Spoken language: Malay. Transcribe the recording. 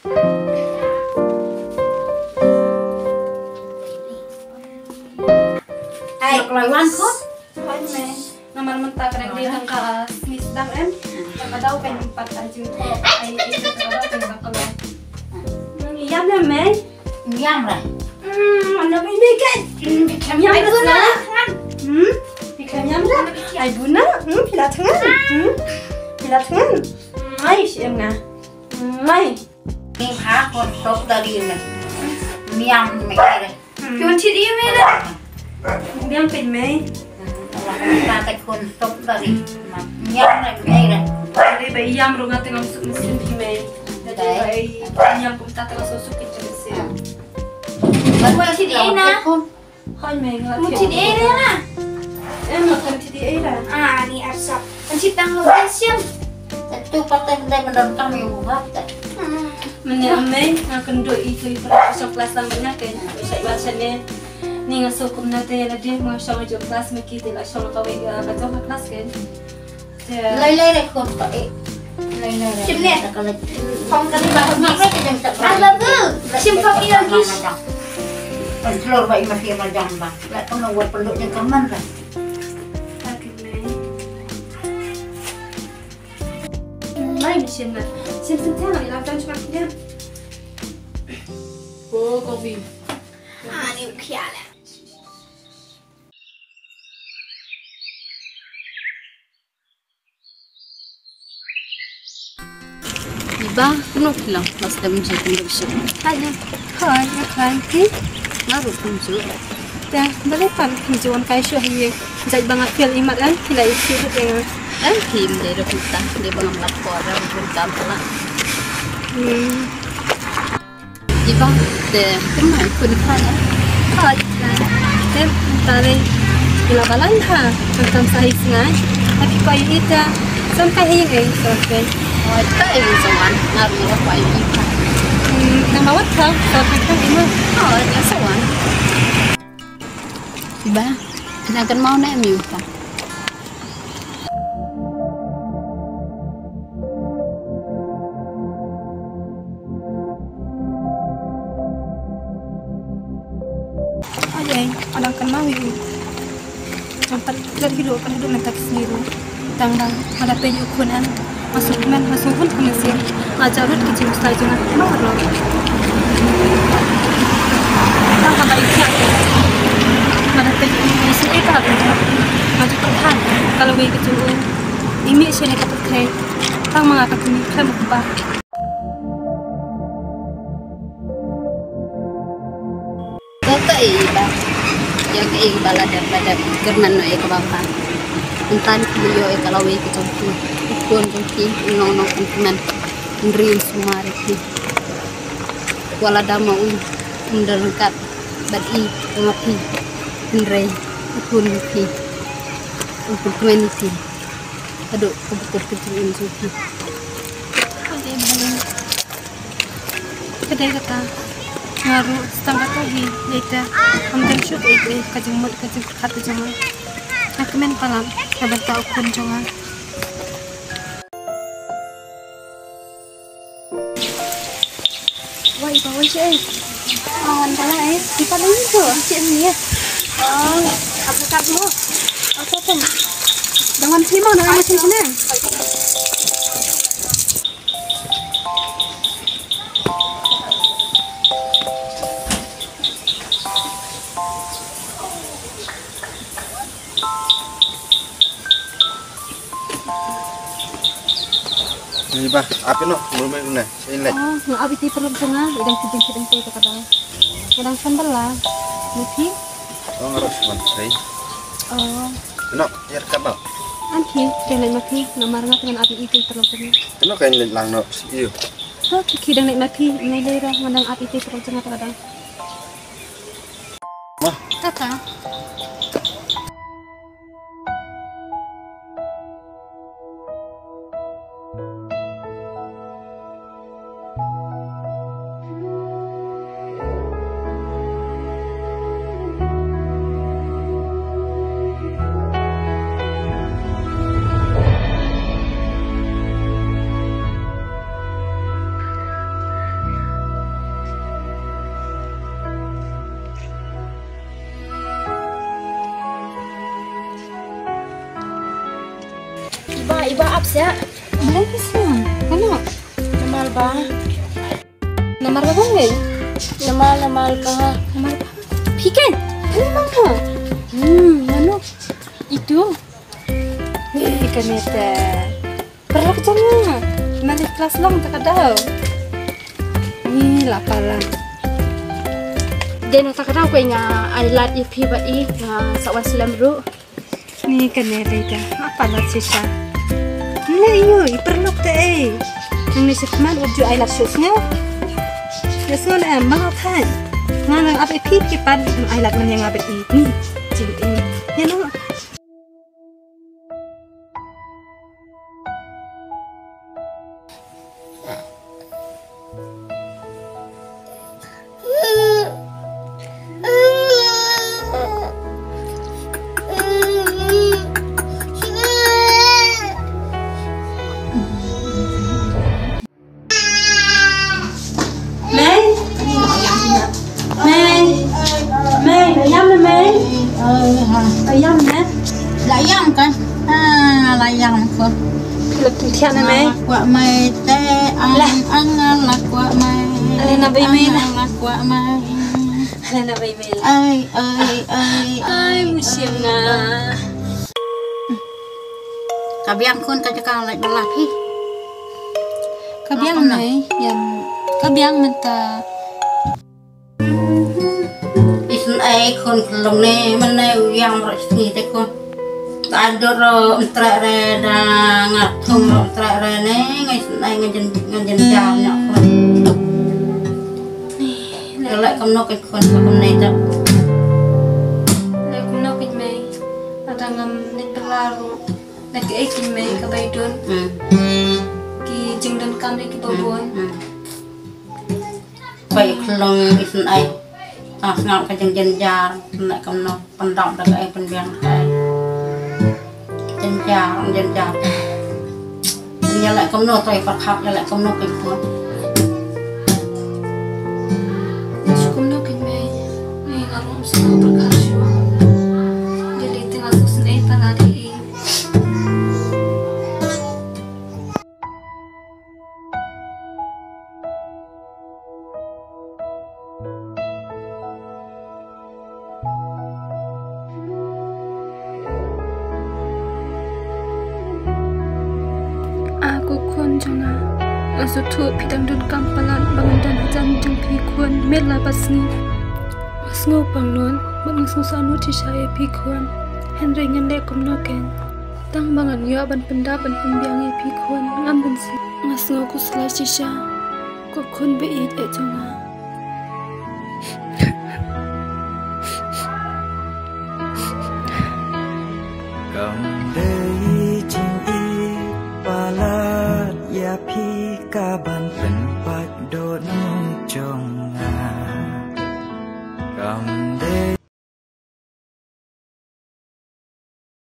Hai, keluaran kok? Hai men, nama mentah kadang dia tangka misdang em, tangka tahu kan empat aja itu, ai itu tangka tahu tangka kalau. Iya lah men. Iya lah. Mana ini kan? Bikamnya mana? Bikamnya mana? Ai buna? Pila tangan? Pila tangan? Mai sih enggak? Mai. Ini hak untuk dari ini. Miam mereka. Cuma ciri mereka. Miam pin mai. Kita tekun untuk dari miam mereka. Jadi bayi yang rungat tengah masuk mesin mai. Jadi bayi yang pun tak tengah susuk ke mesin. Baru sih dia nak. Hai mai. Muci dia lah. Makan ciri era. Ni asap. Penciptaan luar siang. Itu patah dia mendatang yang buat. Menyamai akan doi itu ibarat kelas lamanya kan. Saya bahasanya ni ngasuh kumnate ada dia masuk ke kelas mungkin tidak masuk ke baca kelas kan. Lay rekod tak? Lay. Cemlet. Kalau Phong kali bahan ni. macam tak. Ada tu. Simpang lagi. Telur baik masih macam bah. Tak tahu nak buat penduknya kaman lah. Mai mesin lah. Mesin lah di lantai cuma dia. Oh kopi. Ni ukia lah. Iba, penuh lang. Basta menjadi pembersih. Hai, kan ki. Naruh puncu. Dah, boleh pan penjualan kaisyo hiye. Jai banget feel imat kan? Kila isi tu dengan. Kim dari hutan dia bangun lapor hutan pula. Iba, deh, kemana pun kaya. Hai, kan. Tadi bila balan ha, tentang sahih sengai. Tapi kau itu sampai hiye sampai. Oh, tak ini zaman naruh apa ini? Nama wat kau, sampai kan ini. Oh, ya sawan. Iba, kita akan mau naik miuta. Ayah, orang kan mau ibu. Tempat hidup mentak sendiri. Tanggang ada penyukunan masuk pun komisi. Ajarut kecil besar jangan mau roh. Tanggang baik ya. Ada penyukunan sendiri tak ada. Maju Tuhan kalau baik kecil ini sih nak pakai. Tang mengangkat ini kan berubah. Kau iba, yang iba lah daripada kerana nak ke bapa. Entan beliau kalau ke jompi, ikon jompi, nong implement, dream semua itu. Kuala dama menderangkat, badi mati, ndrei, ikon jompi, ikon community. Aduh, kebetul ini jompi. Kedai kata. Ngaruh setengah lagi, later, ambil shoot itu, kajimut kata jangan. Nak main palam, kabar tahu pun jangan. Wah, ibu wajah. Antara di paling itu, cik ni ya. Apa kamu? Apa tu? Dengan siapa nak macam ni? Ini bah, apa no? Belum mana? Saya lihat. Oh, nak abis di perut tengah, idang kiding tu kadang. Kadang sambal lah, mungkin. Oh, harus mantrai. Oh, No, ya kapal. anki, jangan mati, nama orang dengan abis itu perut tengah. No, kain lihat lang no. Iyo. Oh, kidang naik mati, naik daerah, mandang abis itu perut tengah kadang. Mah, Tata. Iba absa. Boleh bisa. Ano? Namal ba? Namar ba bang? Namal ba? Namar ba? Piken. Ano ba? Ano? Itu. Ikan itu. Perlu macamnya. Malik kelas lang tak ada. Ni laparan. Dia nak tak tahu kau ingat alat ipi baik na sawan silam ru. Ni kan itu. Apa lah sisa? Ni yo, perlu tak Nang nisipman uju ay lasusnya. Yasun mga kan. Nga nang api pikipan ay lat man yang api ini. Jing ini. Yan o. Ayam na. Layang kan? Layang ko. Pilih tiyan na may. Lakwa may te ang lakwa may. Ano na ba may na? Lakwa may. Ano na ba may? Ay, musim na. Kabiang kun ka jaka lay balaki. Kabiang na yan. Kabiang menta. Isun ay kun long ne man na yang resmi te kun. Adoro tre da ngatum tre ne ngai sun ay ngajen jam nya kun. Lek kam no ke kun kam ne ta. Lek kam no ke may. Atangam net berlaru. Lek ikin may kabaydon. Ki jingdan kam ki babon. Bay long isun ay. Ngap ka jen jar lek kam no pendam da ai penbiang ai. Jen jar. Nya lek kam no toy perkhap nya lek kam no ke kun. Cukup no ke may. Ni ngarum sa berkasyo. Jadi tinggal susun tanadi. Aku kun janga asutu pitang dun kampalan bangundan hujan jeng pikun mela basni basngo pangnon bang susanu tisaya pikun henry ngende kumnoken tang bangan yo ban pendapan pembiangi pikun ngambun si ngasngo ku selai sisa ku kun beit janga Kaban penpat don jonga Kam de